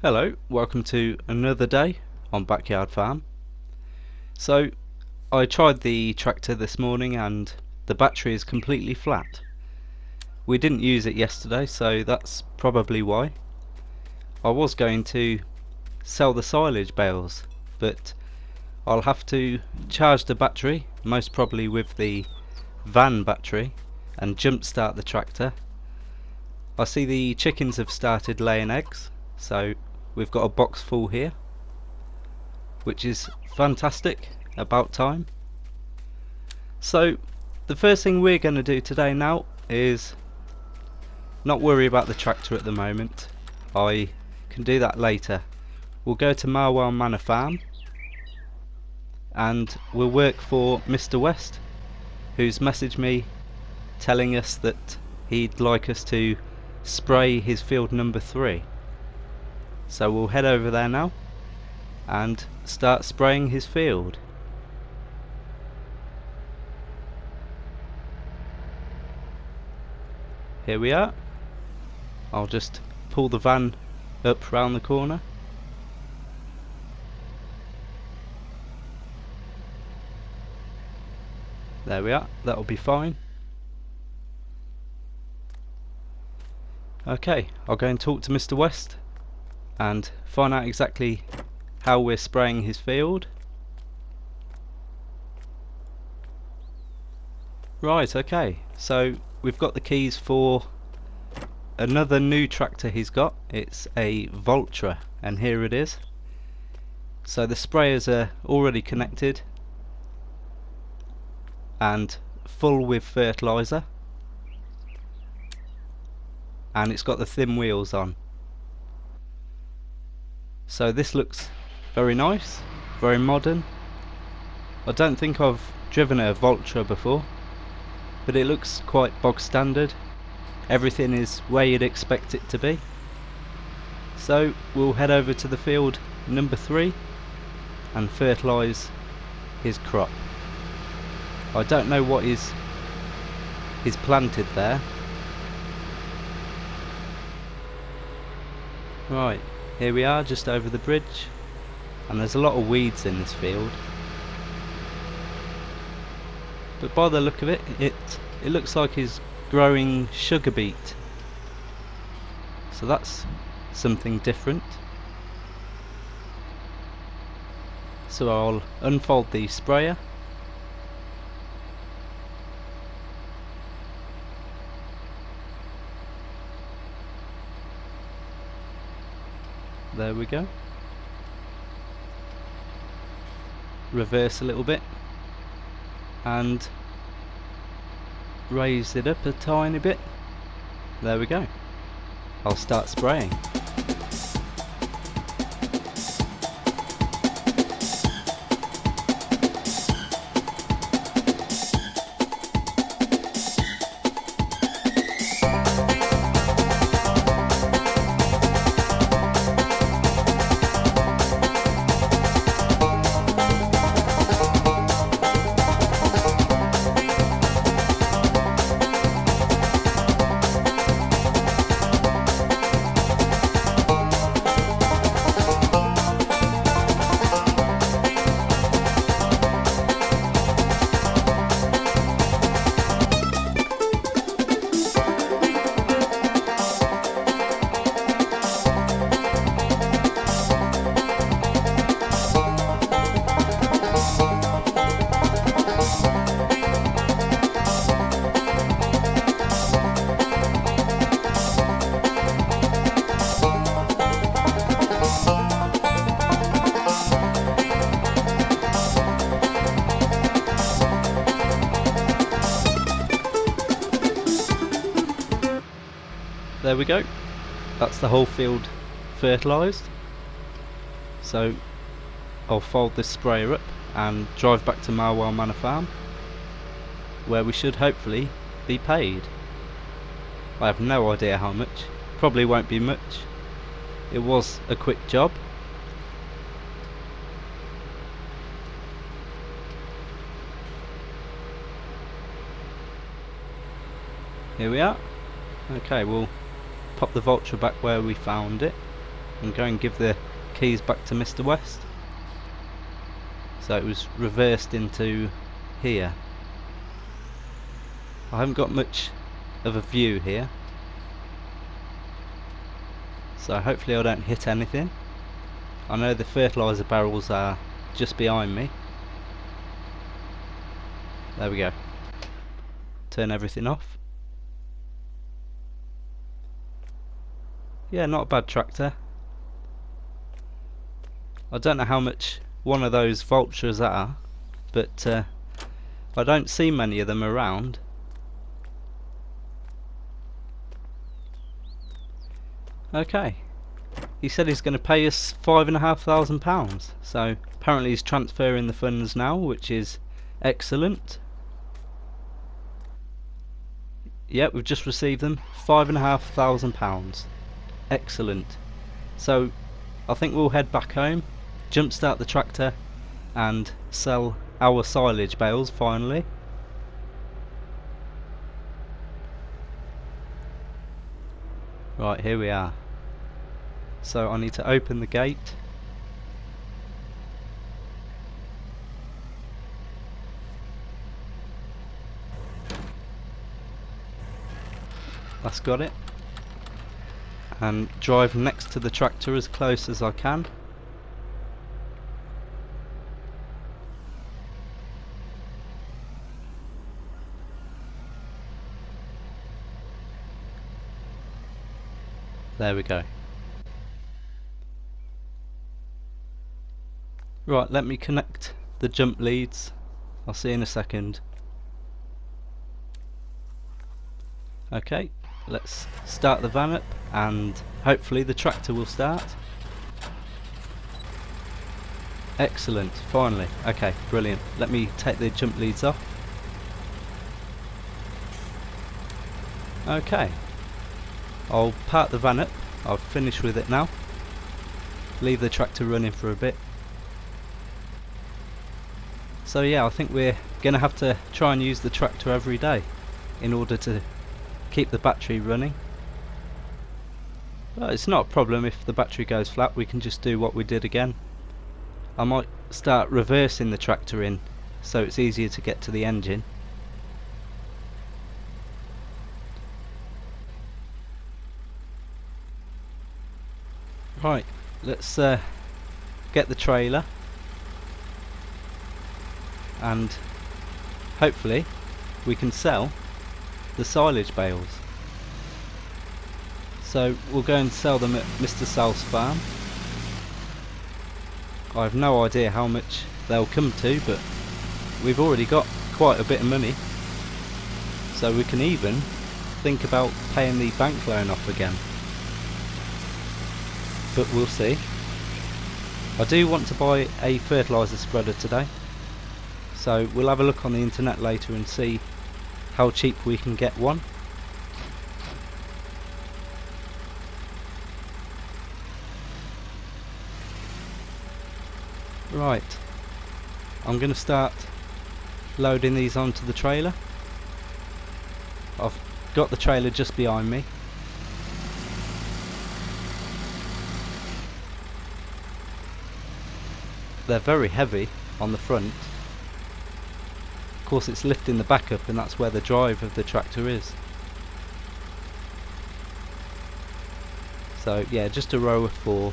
Hello, welcome to another day on Backyard Farm. So I tried the tractor this morning and the battery is completely flat. We didn't use it yesterday, so that's probably why. I was going to sell the silage bales, but I'll have to charge the battery, most probably with the van battery, and jump start the tractor. I see the chickens have started laying eggs, so we've got a box full here, which is fantastic, about time. So the first thing we're going to do today now is not worry about the tractor at the moment. I can do that later. We'll go to Marwell Manor Farm and we'll work for Mr. West, who's messaged me telling us that he'd like us to spray his field number 3. So we'll head over there now and start spraying his field. Here we are. I'll just pull the van up round the corner. There we are, that'll be fine. Okay, I'll go and talk to Mr. West and find out exactly how we're spraying his field. Right, okay, so we've got the keys for another new tractor he's got. It's a Vultra, and here it is. So the sprayers are already connected and full with fertilizer, and it's got the thin wheels on. So this looks very nice, very modern. I don't think I've driven a Vultra before, but it looks quite bog standard. Everything is where you'd expect it to be. So we'll head over to the field number 3 and fertilise his crop. I don't know what is planted there. Right, here we are just over the bridge, and there's a lot of weeds in this field. But by the look of it, it looks like he's growing sugar beet. So that's something different. So I'll unfold the sprayer. There we go. Reverse a little bit and raise it up a tiny bit. There we go. I'll start spraying. There we go. That's the whole field fertilised. So I'll fold this sprayer up and drive back to Marwell Manor Farm, where we should hopefully be paid. I have no idea how much. Probably won't be much. It was a quick job. Here we are. Okay, we'll pop the Vultra back where we found it. and go and give the keys back to Mr. West. So it was reversed into here. I haven't got much of a view here, so hopefully I don't hit anything. I know the fertilizer barrels are just behind me. There we go. Turn everything off. Yeah, not a bad tractor. I don't know how much one of those vultures are, but I don't see many of them around. Okay, he said he's going to pay us £5,500, so apparently he's transferring the funds now, which is excellent. Yep, we've just received them, £5,500. Excellent. So I think we'll head back home, jumpstart the tractor and sell our silage bales finally. Right, here we are. So I need to open the gate. That's got it. And drive next to the tractor as close as I can. There we go. Right, let me connect the jump leads. I'll see you in a second. Okay, let's start the van up and hopefully the tractor will start. Excellent, finally. Okay, brilliant. Let me take the jump leads off. Okay, I'll park the van up. I've finished with it now. Leave the tractor running for a bit. So yeah, I think we're going to have to try and use the tractor every day in order to keep the battery running. But it's not a problem if the battery goes flat, we can just do what we did again. I might start reversing the tractor in so it's easier to get to the engine. Right, let's get the trailer and hopefully we can sell the silage bales. So we'll go and sell them at Mr. South's farm. I have no idea how much they'll come to, but we've already got quite a bit of money, so we can even think about paying the bank loan off again. But we'll see. I do want to buy a fertilizer spreader today, so we'll have a look on the internet later and see how cheap we can get one. Right, I'm going to start loading these onto the trailer. I've got the trailer just behind me. They're very heavy on the front. Of course it's lifting the back up, and that's where the drive of the tractor is. So yeah, just a row of 4.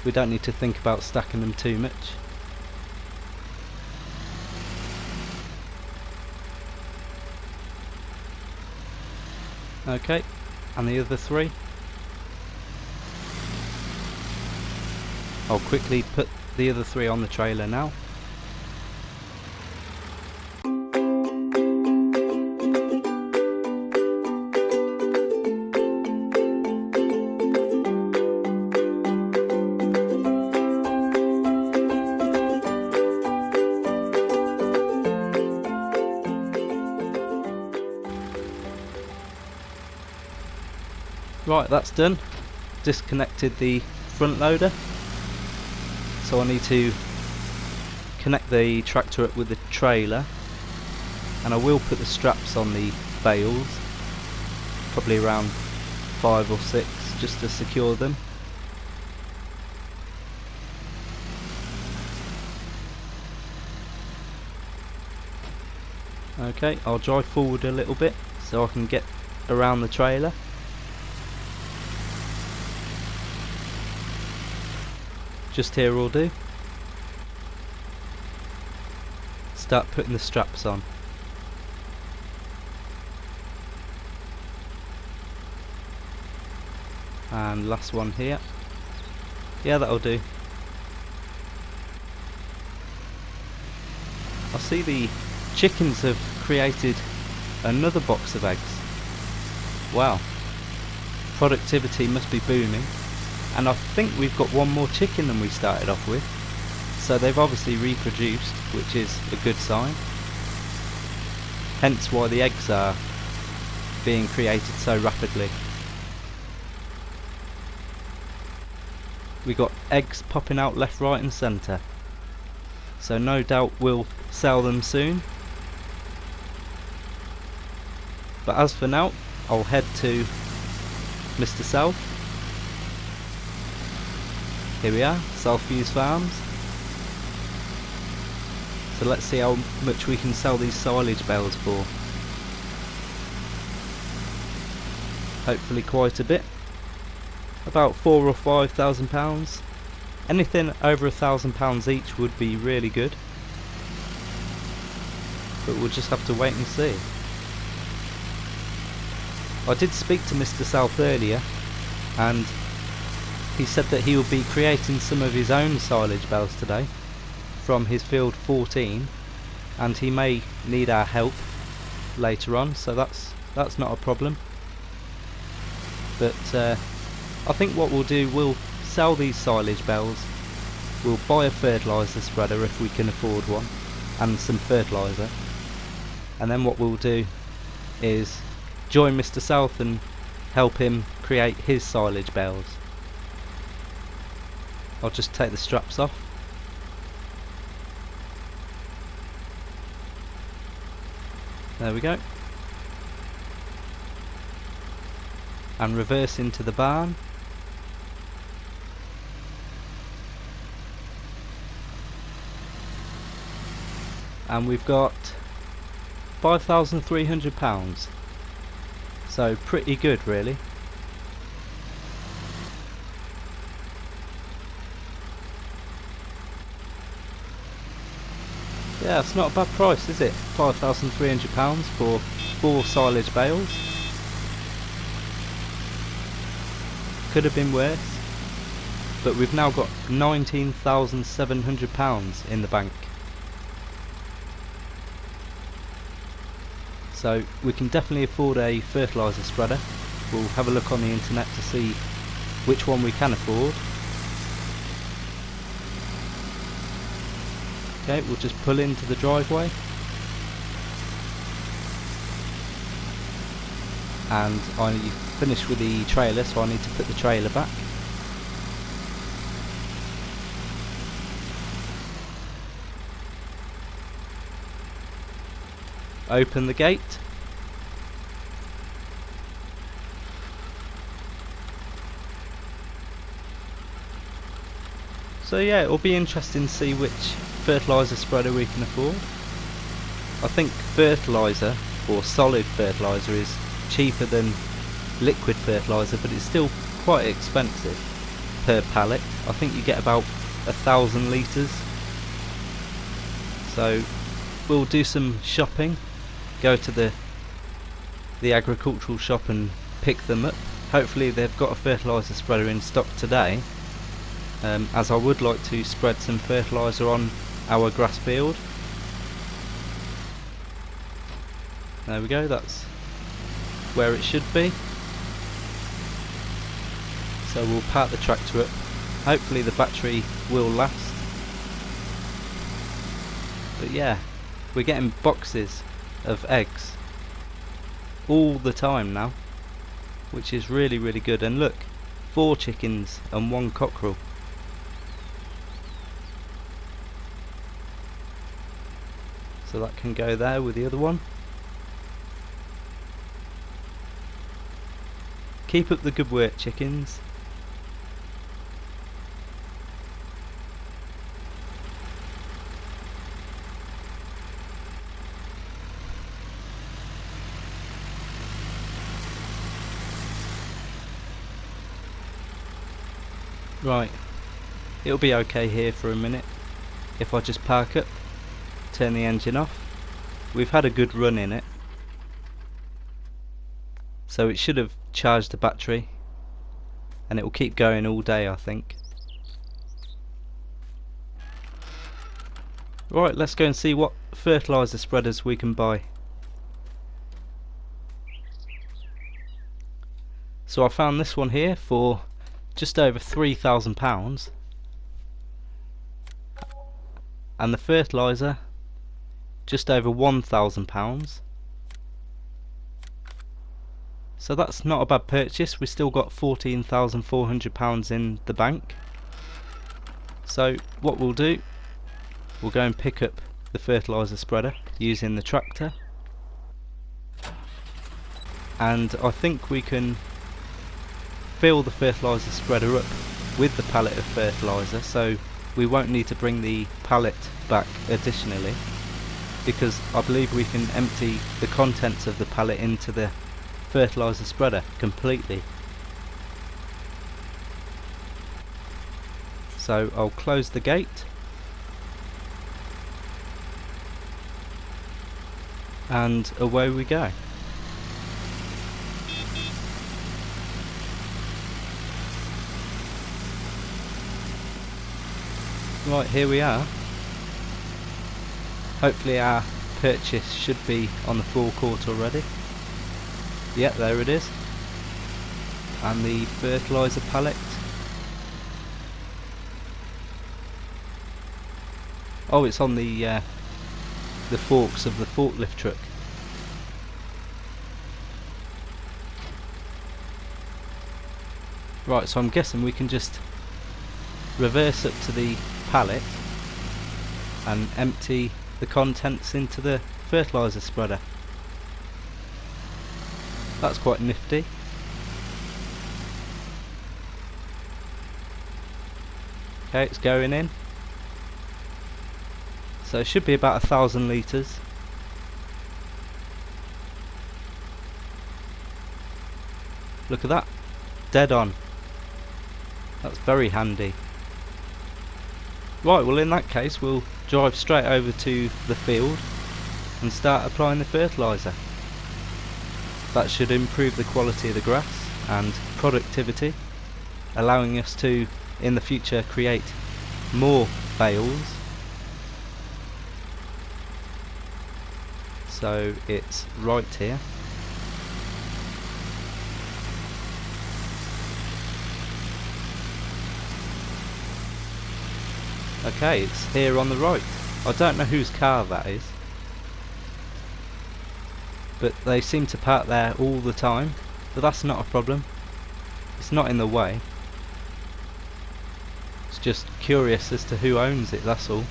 We don't need to think about stacking them too much. Okay, and the other 3. I'll quickly put the other 3 on the trailer now. Right, that's done. Disconnected the front loader. So I need to connect the tractor up with the trailer, and I will put the straps on the bales, probably around 5 or 6, just to secure them. Okay, I'll drive forward a little bit so I can get around the trailer. Just here will do. Start putting the straps on. And last one here. Yeah, that'll do. I see the chickens have created another box of eggs. Wow. Productivity must be booming. And I think we've got one more chicken than we started off with. So they've obviously reproduced, which is a good sign. Hence why the eggs are being created so rapidly. We got eggs popping out left, right and centre. So no doubt we'll sell them soon. But as for now, I'll head to Mr. South. Here we are, Southviews Farms. So let's see how much we can sell these silage bales for. Hopefully quite a bit. About £4,000 or £5,000. Anything over £1,000 each would be really good. But we'll just have to wait and see. I did speak to Mr. South earlier, and he said that he will be creating some of his own silage bales today from his field 14, and he may need our help later on, so that's not a problem. But I think what we'll do, we'll sell these silage bales, we'll buy a fertilizer spreader if we can afford one, and some fertilizer, and then what we'll do is join Mr. South and help him create his silage bales. I'll just take the straps off. There we go. And reverse into the barn. And we've got £5,300. So pretty good really. Yeah, it's not a bad price, is it? £5,300 for 4 silage bales. Could have been worse, but we've now got £19,700 in the bank. So we can definitely afford a fertilizer spreader. We'll have a look on the internet to see which one we can afford. Okay, we'll just pull into the driveway. And I finished with the trailer, so I need to put the trailer back. Open the gate. So yeah, it'll be interesting to see which fertilizer spreader we can afford. I think fertilizer, or solid fertilizer, is cheaper than liquid fertilizer, but it's still quite expensive per pallet. I think you get about 1,000 litres. So we'll do some shopping, go to the agricultural shop and pick them up. Hopefully they've got a fertilizer spreader in stock today, as I would like to spread some fertilizer on our grass field. There we go, that's where it should be. So we'll park the tractor up. Hopefully the battery will last. But yeah, we're getting boxes of eggs all the time now, which is really good. And look, 4 chickens and 1 cockerel. So that can go there with the other one. Keep up the good work, chickens. Right, it'll be okay here for a minute if I just park up, turn the engine off. We've had a good run in it, so it should have charged the battery and it will keep going all day, I think. Right, let's go and see what fertilizer spreaders we can buy. So I found this one here for just over £3,000, and the fertilizer just over £1,000. So that's not a bad purchase. We've still got £14,400 in the bank. So what we'll do, we'll go and pick up the fertilizer spreader using the tractor, and I think we can fill the fertilizer spreader up with the pallet of fertilizer, so we won't need to bring the pallet back additionally, because I believe we can empty the contents of the pallet into the fertilizer spreader completely. So I'll close the gate and away we go. Right, here we are. Hopefully our purchase should be on the forecourt already. Yep, there it is. And the fertilizer pallet. Oh, it's on the forks of the forklift truck. Right, so I'm guessing we can just reverse up to the pallet and empty the contents into the fertilizer spreader. That's quite nifty. Okay, it's going in. So it should be about 1,000 litres. Look at that, dead on. That's very handy. Right, well in that case we'll drive straight over to the field and start applying the fertiliser. That should improve the quality of the grass and productivity, allowing us to in the future create more bales. So it's right here. Okay, it's here on the right. I don't know whose car that is, but they seem to park there all the time, but that's not a problem. It's not in the way. It's just curious as to who owns it, that's all.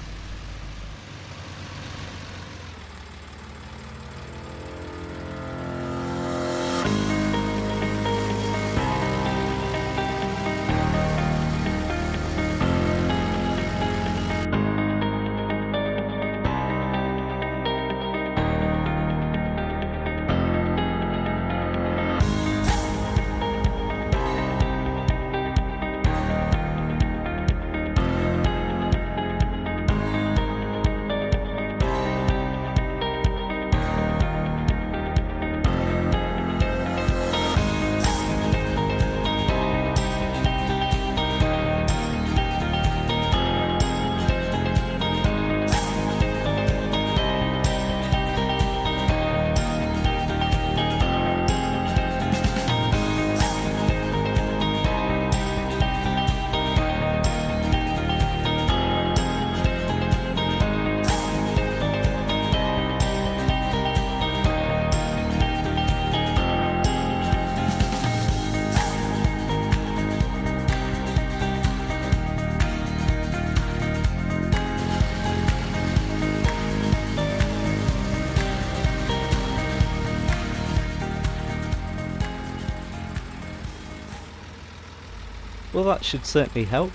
Well, that should certainly help.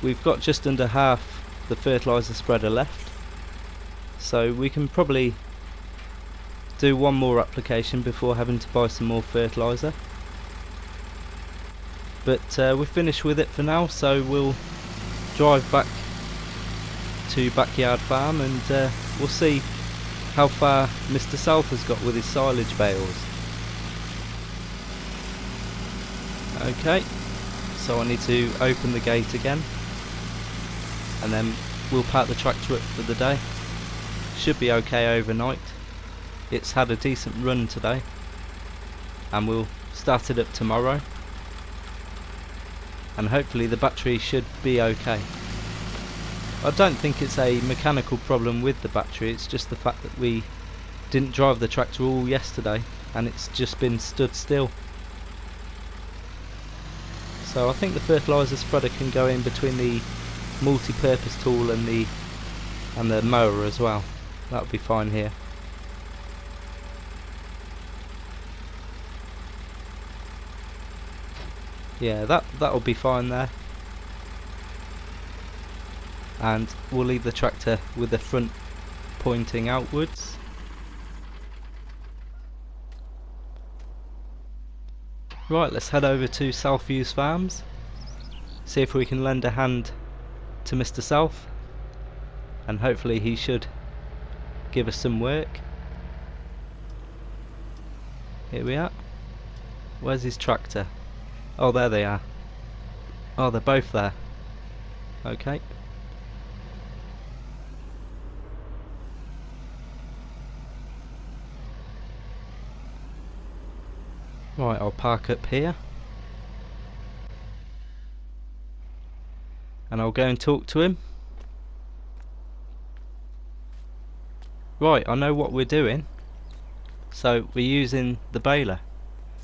We've got just under half the fertiliser spreader left, so we can probably do one more application before having to buy some more fertiliser. But we're finished with it for now, so we'll drive back to Backyard Farm and we'll see how far Mr. South has got with his silage bales. Okay, so I need to open the gate again and then we'll park the tractor up for the day. Should be okay overnight. It's had a decent run today and we'll start it up tomorrow, and hopefully the battery should be okay. I don't think it's a mechanical problem with the battery, it's just the fact that we didn't drive the tractor all yesterday and it's just been stood still. So I think the fertilizer spreader can go in between the multi-purpose tool and the mower as well. That'll be fine here. Yeah, that'll be fine there. And we'll leave the tractor with the front pointing outwards. Right, let's head over to Southview's Farms, see if we can lend a hand to Mr. South, and hopefully he should give us some work. Here we are. Where's his tractor? Oh, there they are. Oh, they're both there. Okay. Right, I'll park up here and I'll go and talk to him. Right, I know what we're doing. So we're using the baler.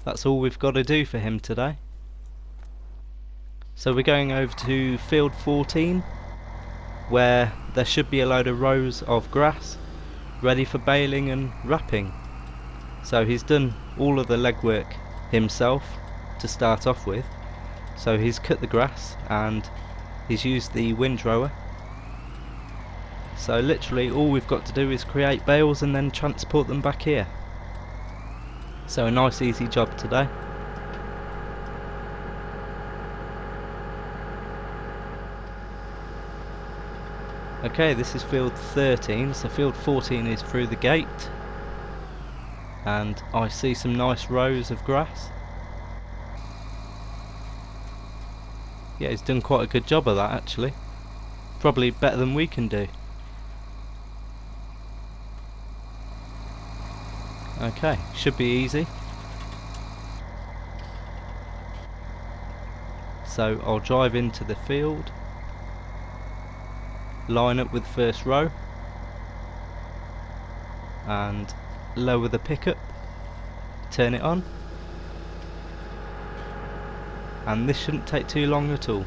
That's all we've got to do for him today. So we're going over to field 14 where there should be a load of rows of grass ready for baling and wrapping. So he's done all of the legwork himself to start off with. So he's cut the grass and he's used the windrower. So literally all we've got to do is create bales and then transport them back here. So a nice easy job today. Okay, this is field 13, so field 14 is through the gate. And I see some nice rows of grass. Yeah, he's done quite a good job of that actually. Probably better than we can do. Okay, should be easy. So I'll drive into the field, line up with the first row and lower the pickup, turn it on, and this shouldn't take too long at all.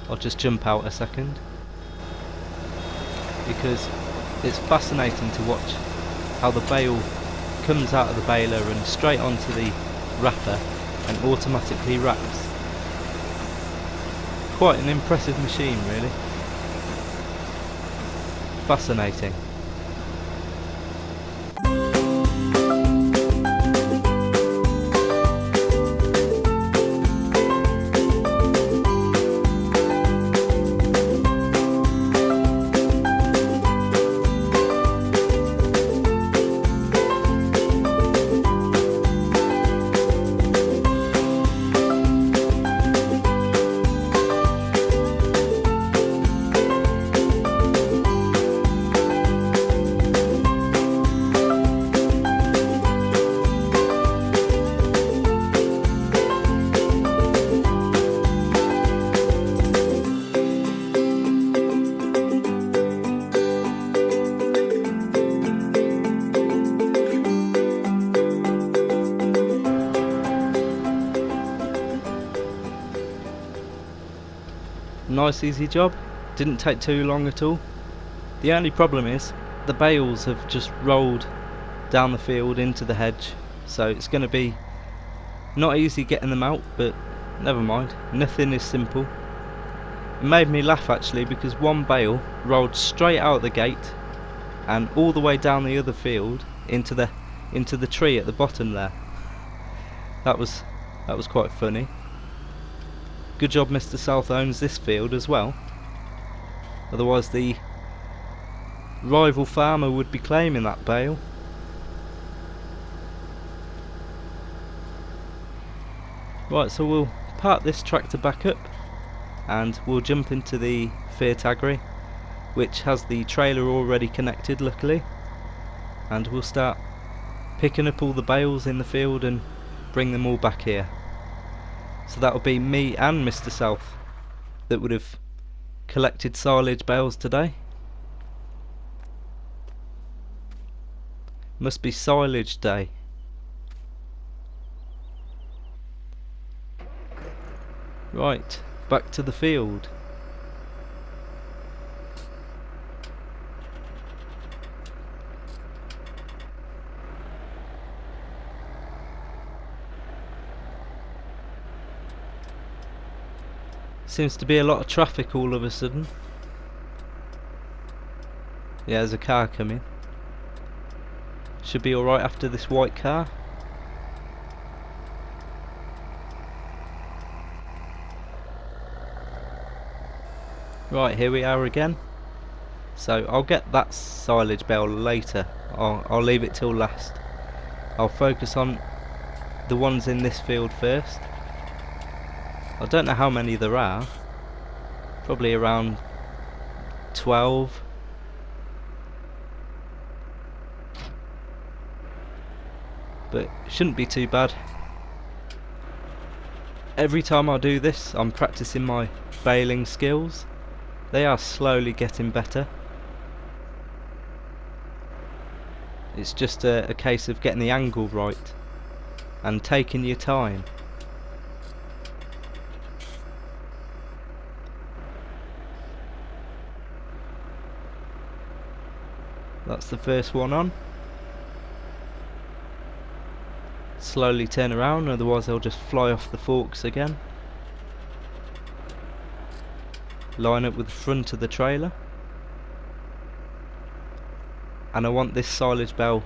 I'll just jump out a second because it's fascinating to watch how the bale comes out of the baler and straight onto the wrapper and automatically wraps. Quite an impressive machine really. Fascinating. Nice easy job, didn't take too long at all. The only problem is the bales have just rolled down the field into the hedge, so it's going to be not easy getting them out, but never mind, nothing is simple. It made me laugh actually, because one bale rolled straight out the gate and all the way down the other field into the tree at the bottom there. That was quite funny. Good job Mr. South owns this field as well. Otherwise the rival farmer would be claiming that bale. Right, so we'll park this tractor back up and we'll jump into the Fertilizer, which has the trailer already connected luckily, and we'll start picking up all the bales in the field and bring them all back here. So that'll be me and Mr. South that would have collected silage bales today. Must be silage day. Right, back to the field. Seems to be a lot of traffic all of a sudden. Yeah, there's a car coming. Should be alright after this white car. Right, here we are again. So I'll get that silage bale later. I'll leave it till last. I'll focus on the ones in this field first. I don't know how many there are. Probably around 12. But it shouldn't be too bad. Every time I do this, I'm practicing my baling skills. They are slowly getting better. It's just a case of getting the angle right and taking your time. That's the first one on. Slowly turn around, otherwise they'll just fly off the forks again. Line up with the front of the trailer. And I want this silage bale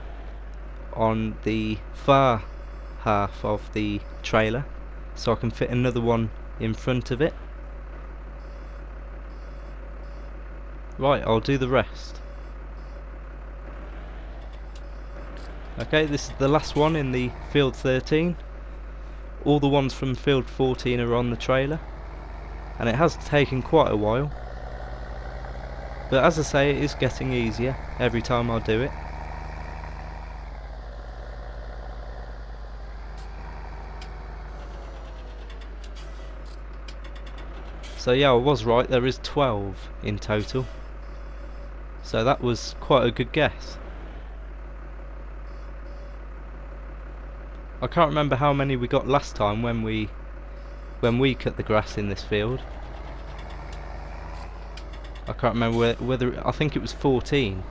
on the far half of the trailer, so I can fit another one in front of it. Right, I'll do the rest. Okay, this is the last one in the field 13. All the ones from field 14 are on the trailer, and it has taken quite a while, but as I say, it is getting easier every time I do it. So yeah, I was right, there is 12 in total, so that was quite a good guess. I can't remember how many we got last time when we cut the grass in this field. I can't remember whether I think it was 14.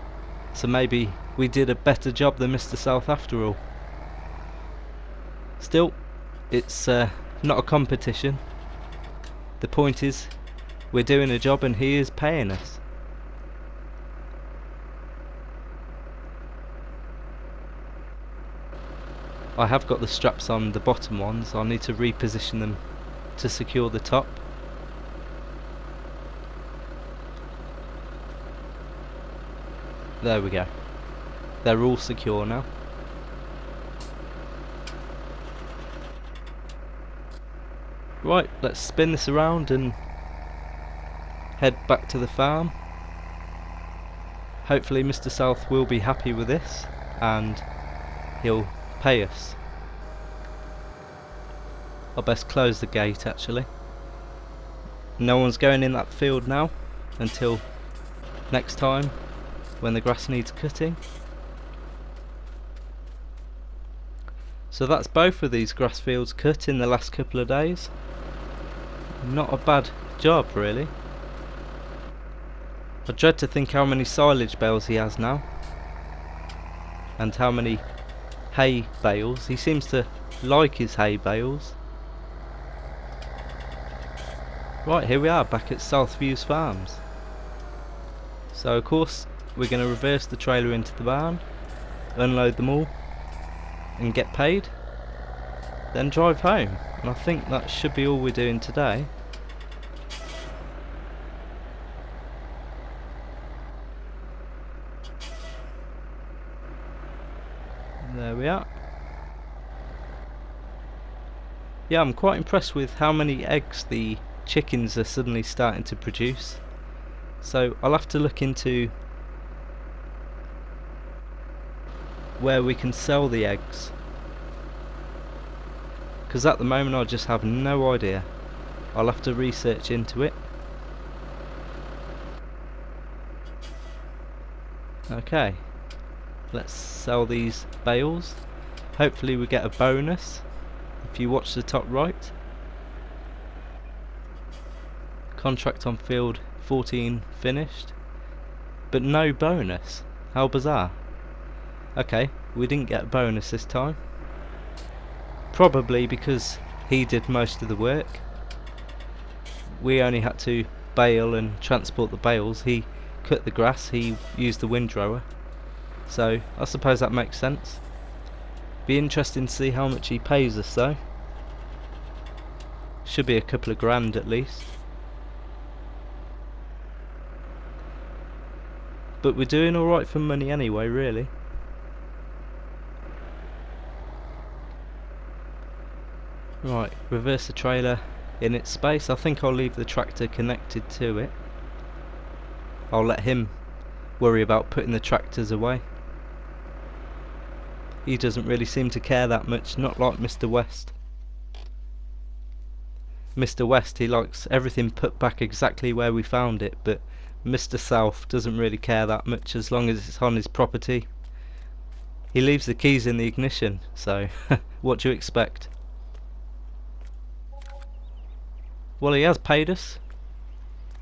So maybe we did a better job than Mr. South after all. Still, it's not a competition. The point is, we're doing a job and he is paying us. I have got the straps on the bottom ones. I'll need to reposition them to secure the top. There we go. They're all secure now. Right, let's spin this around and head back to the farm. Hopefully Mr. South will be happy with this and he'll pay us. I'll best close the gate actually. No one's going in that field now until next time when the grass needs cutting. So that's both of these grass fields cut in the last couple of days. Not a bad job really. I dread to think how many silage bales he has now and how many hay bales. He seems to like his hay bales. Right, here we are back at Southview's Farms. So of course we're going to reverse the trailer into the barn, unload them all and get paid, then drive home. And I think that should be all we're doing today. There we are. Yeah, I'm quite impressed with how many eggs the chickens are suddenly starting to produce. So I'll have to look into where we can sell the eggs, because at the moment I just have no idea. I'll have to research into it. Okay, let's sell these bales. Hopefully we get a bonus. If you watch the top right, contract on field 14 finished, but no bonus. How bizarre. Okay, we didn't get a bonus this time, probably because he did most of the work. We only had to bale and transport the bales. He cut the grass, he used the windrower, so I suppose that makes sense. Be interesting to see how much he pays us though. Should be a couple of grand at least. But we're doing alright for money anyway, really. Right, reverse the trailer in its space. I think I'll leave the tractor connected to it. I'll let him worry about putting the tractors away. He doesn't really seem to care that much, not like Mr. West. Mr. West, he likes everything put back exactly where we found it, but Mr. South doesn't really care that much as long as it's on his property. He leaves the keys in the ignition, so what do you expect? Well, he has paid us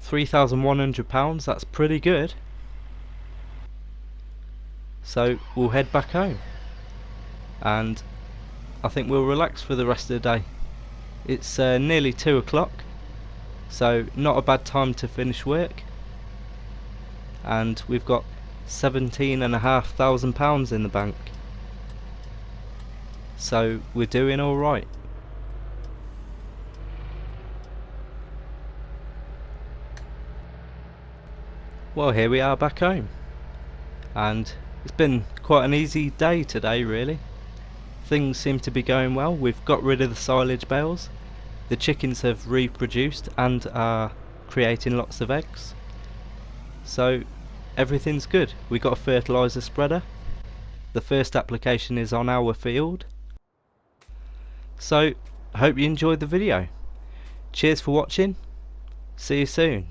£3,100, that's pretty good. So we'll head back home, and I think we'll relax for the rest of the day. It's nearly 2 o'clock, so not a bad time to finish work, and we've got £17,500 in the bank, so we're doing alright. Well, here we are back home, and it's been quite an easy day today really. Things seem to be going well. We've got rid of the silage bales, the chickens have reproduced and are creating lots of eggs, so everything's good. We got a fertilizer spreader, the first application is on our field. So I hope you enjoyed the video. Cheers for watching, see you soon.